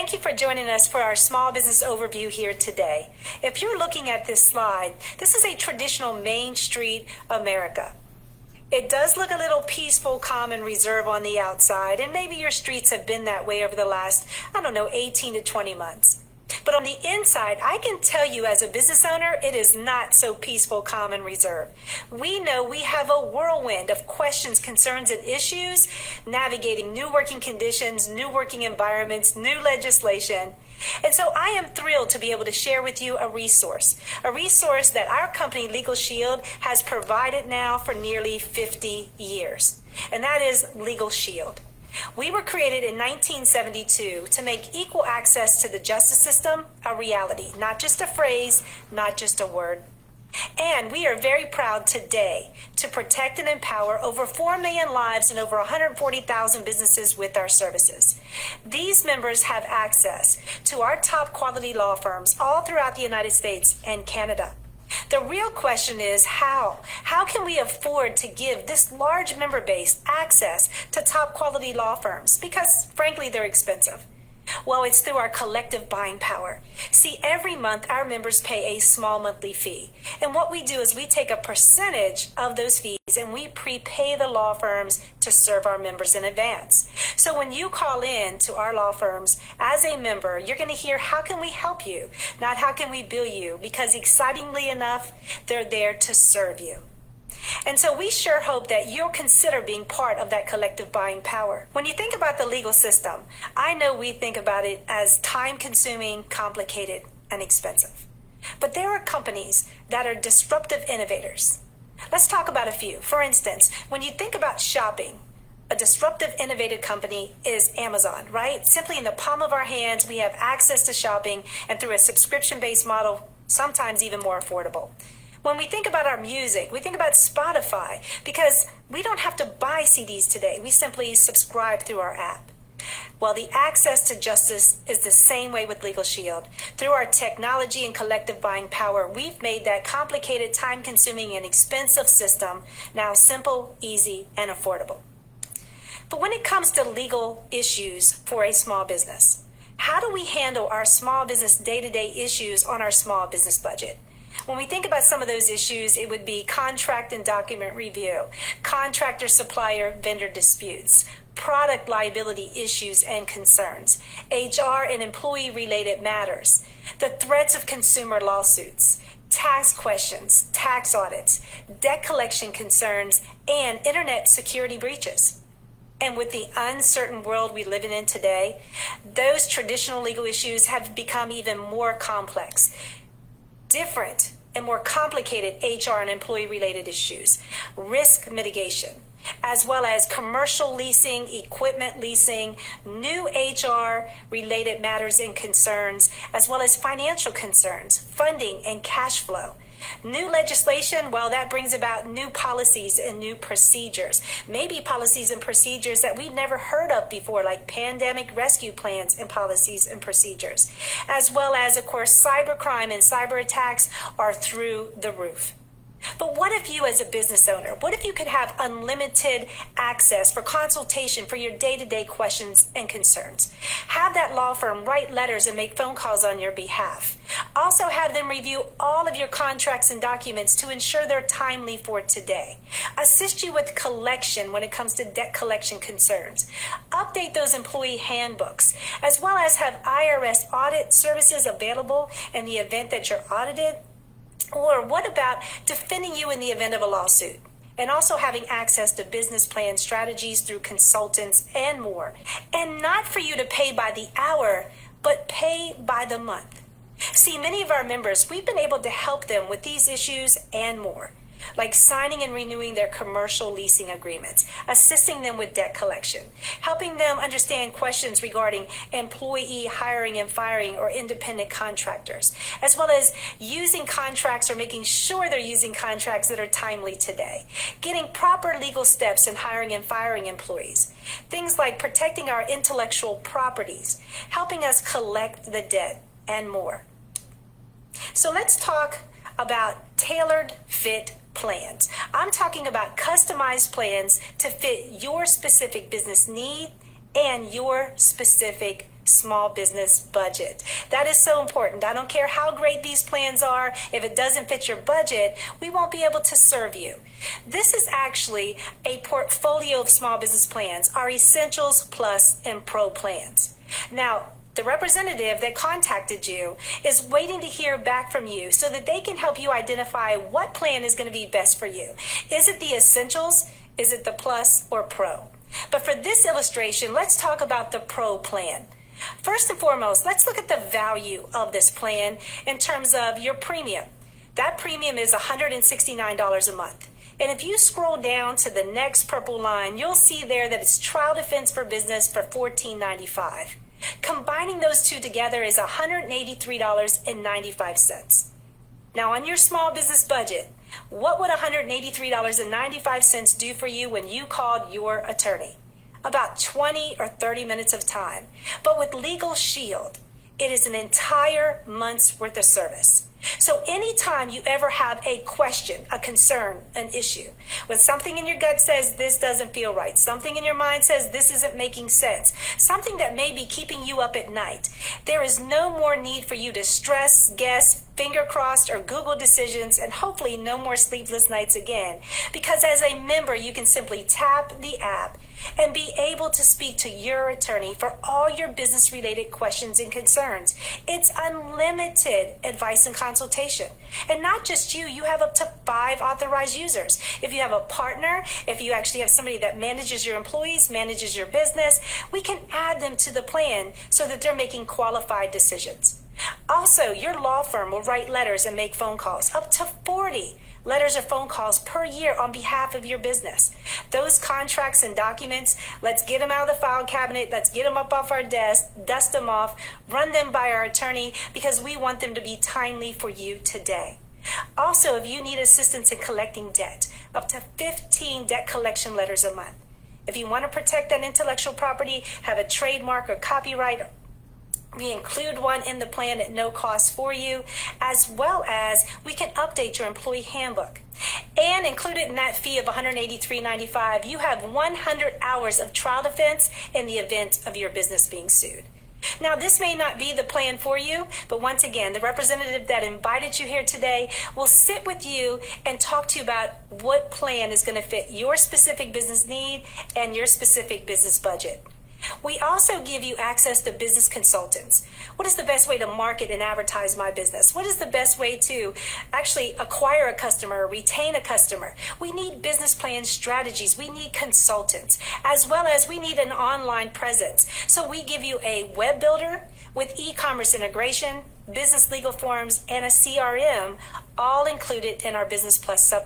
thank you for joining us for our small business overview here today. If you're looking at this slide, this is a traditional Main Street America. It does look a little peaceful, calm, and reserved on the outside, and maybe your streets have been that way over the last, 18 to 20 months. But on the inside, I can tell you as a business owner, it is not so peaceful, calm, and reserved. We know we have a whirlwind of questions, concerns, and issues, navigating new working conditions, new working environments, new legislation. And so I am thrilled to be able to share with you a resource that our company, LegalShield, has provided now for nearly 50 years. And that is LegalShield. We were created in 1972 to make equal access to the justice system a reality, not just a phrase, not just a word. And we are very proud today to protect and empower over 4 million lives and over 140,000 businesses with our services. These members have access to our top quality law firms all throughout the United States and Canada. The real question is how? How can we afford to give this large member base access to top quality law firms? Because frankly, they're expensive. Well, it's through our collective buying power. See, every month our members pay a small monthly fee. And what we do is we take a percentage of those fees and we prepay the law firms to serve our members in advance. So when you call in to our law firms as a member, you're going to hear, how can we help you? Not how can we bill you? Because excitingly enough, they're there to serve you. And so we sure hope that you'll consider being part of that collective buying power. When you think about the legal system, I know we think about it as time-consuming, complicated, and expensive. But there are companies that are disruptive innovators. Let's talk about a few. For instance, when you think about shopping, a disruptive, innovative company is Amazon, right? Simply in the palm of our hands, we have access to shopping, and through a subscription-based model, sometimes even more affordable. When we think about our music, we think about Spotify, because we don't have to buy CDs today. We simply subscribe through our app. Well, the access to justice is the same way with LegalShield. Through our technology and collective buying power, we've made that complicated, time-consuming, and expensive system now simple, easy, and affordable. But when it comes to legal issues for a small business, how do we handle our small business day-to-day issues on our small business budget? When we think about some of those issues, it would be contract and document review, contractor-supplier vendor disputes, product liability issues and concerns, HR and employee-related matters, the threats of consumer lawsuits, tax questions, tax audits, debt collection concerns, and internet security breaches. And with the uncertain world we live in today, those traditional legal issues have become even more complex, different and more complicated HR and employee-related issues, risk mitigation, as well as commercial leasing, equipment leasing, new HR-related matters and concerns, as well as financial concerns, funding and cash flow. New legislation, well, that brings about new policies and new procedures. Maybe policies and procedures that we've never heard of before, like pandemic rescue plans and policies and procedures. As well as, of course, cybercrime and cyber attacks are through the roof. But what if you as a business owner, what if you could have unlimited access for consultation for your day-to-day questions and concerns? Have that law firm write letters and make phone calls on your behalf. Also have them review all of your contracts and documents to ensure they're timely for today. Assist you with collection when it comes to debt collection concerns. Update those employee handbooks, as well as have IRS audit services available in the event that you're audited. Or what about defending you in the event of a lawsuit? And also having access to business plan strategies through consultants and more. And not for you to pay by the hour, but pay by the month. See, many of our members, we've been able to help them with these issues and more, like signing and renewing their commercial leasing agreements, assisting them with debt collection, helping them understand questions regarding employee hiring and firing or independent contractors, as well as using contracts or making sure they're using contracts that are timely today, getting proper legal steps in hiring and firing employees, things like protecting our intellectual properties, helping us collect the debt, and more. So let's talk about tailored fit plans. I'm talking about customized plans to fit your specific business need and your specific small business budget. That is so important. I don't care how great these plans are. If it doesn't fit your budget, we won't be able to serve you. This is actually a portfolio of small business plans, our Essentials, Plus, and Pro plans. Now, the representative that contacted you is waiting to hear back from you so that they can help you identify what plan is going to be best for you. Is it the Essentials? Is it the Plus or Pro? But for this illustration, let's talk about the Pro plan. First and foremost, let's look at the value of this plan in terms of your premium. That premium is $169 a month. And if you scroll down to the next purple line, you'll see there that it's trial defense for business for $14.95. Combining those two together is $183.95. Now, on your small business budget, what would $183.95 do for you when you called your attorney? About 20 or 30 minutes of time. But with LegalShield, it is an entire month's worth of service. So anytime you ever have a question, a concern, an issue, when something in your gut says this doesn't feel right, something in your mind says this isn't making sense, something that may be keeping you up at night, there is no more need for you to stress, guess, finger crossed, or Google decisions, and hopefully no more sleepless nights again. Because as a member, you can simply tap the app and be able to speak to your attorney for all your business-related questions and concerns. It's unlimited advice and consultation. And not just you, you have up to 5 authorized users. If you have a partner, if you actually have somebody that manages your employees, manages your business, we can add them to the plan so that they're making qualified decisions. Also, your law firm will write letters and make phone calls, up to 40 letters or phone calls per year on behalf of your business. Those contracts and documents, let's get them out of the file cabinet, let's get them up off our desk, dust them off, run them by our attorney because we want them to be timely for you today. Also, if you need assistance in collecting debt, up to 15 debt collection letters a month. If you want to protect that intellectual property, have a trademark or copyright, we include one in the plan at no cost for you, as well as we can update your employee handbook. And included in that fee of $183.95, you have 100 hours of trial defense in the event of your business being sued. Now, this may not be the plan for you, but once again, the representative that invited you here today will sit with you and talk to you about what plan is going to fit your specific business need and your specific business budget. We also give you access to business consultants. What is the best way to market and advertise my business? What is the best way to actually acquire a customer, retain a customer? We need business plan strategies. We need consultants, as well as we need an online presence. So we give you a web builder with e-commerce integration, business legal forms, and a CRM, all included in our Business Plus supplement.